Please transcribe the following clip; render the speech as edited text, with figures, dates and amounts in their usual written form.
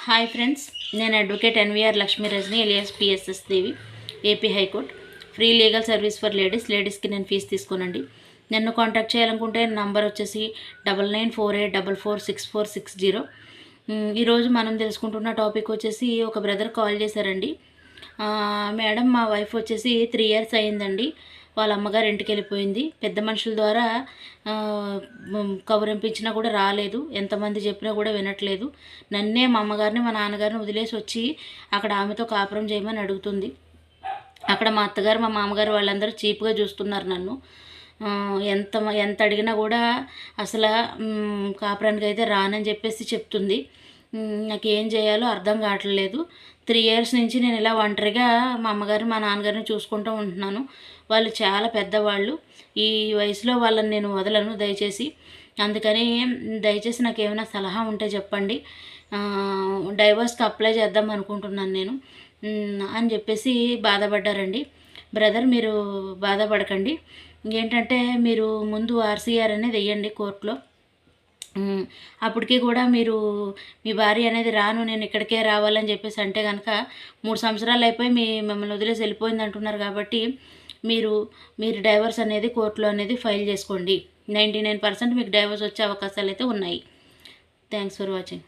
Hi friends, నేను advocate NVR Lakshmi Rajani alias PSS Devi, AP high court. Free legal service for లేడీస్కి నేను fee తీసుకోనండి. నన్ను contact చేయాలనుకుంటే నంబర్ వచ్చేసి 9948446460. ఈరోజు మనం తెలుసుకుంటున్న టాపిక్ వచ్చేసి ఒక బ్రదర్ కాల్ చేశారండి. మేడం, మా వైఫ్ వచ్చేసి 3 years అయిందండి. వాళ్ళ అమ్మగారు ఇంటికి వెళ్ళిపోయింది. పెద్ద మనుషుల ద్వారా కబురింపించినా కూడా రాలేదు. ఎంతమంది చెప్పినా కూడా వినట్లేదు. నన్నే, మా అమ్మగారిని, మా నాన్నగారిని వదిలేసి వచ్చి అక్కడ ఆమెతో కాపురం చేయమని అడుగుతుంది. అక్కడ మా అత్తగారు, మా మామగారు వాళ్ళందరూ చీప్గా చూస్తున్నారు నన్ను. ఎంత ఎంత అడిగినా కూడా అసలు కాపురానికి అయితే రానని చెప్పేసి చెప్తుంది. నాకు ఏం చేయాలో అర్థం కావట్లేదు. 3 years నుంచి నేను ఇలా ఒంటరిగా మా అమ్మగారిని, మా నాన్నగారిని చూసుకుంటూ ఉంటున్నాను. వాళ్ళు చాలా పెద్దవాళ్ళు. ఈ వయసులో వాళ్ళని నేను వదలను దయచేసి. అందుకని దయచేసి నాకు ఏమైనా సలహా ఉంటే చెప్పండి. డైవర్స్కి అప్లై చేద్దాం అనుకుంటున్నాను నేను అని చెప్పేసి బాధపడ్డారండి. బ్రదర్, మీరు బాధపడకండి. ఏంటంటే మీరు ముందు ఆర్సీఆర్ అనేది వెయ్యండి కోర్టులో. అప్పటికి కూడా మీరు మీ భార్య అనేది రాను, నేను ఇక్కడికే రావాలని చెప్పేసి అంటే కనుక 3 సంవత్సరాలు అయిపోయి మిమ్మల్ని వదిలేసి వెళ్ళిపోయింది అంటున్నారు. కాబట్టి మీరు డైవర్స్ అనేది కోర్టులో అనేది ఫైల్ చేసుకోండి. 99% మీకు డైవర్స్ వచ్చే అవకాశాలు అయితే ఉన్నాయి. Thanks for watching.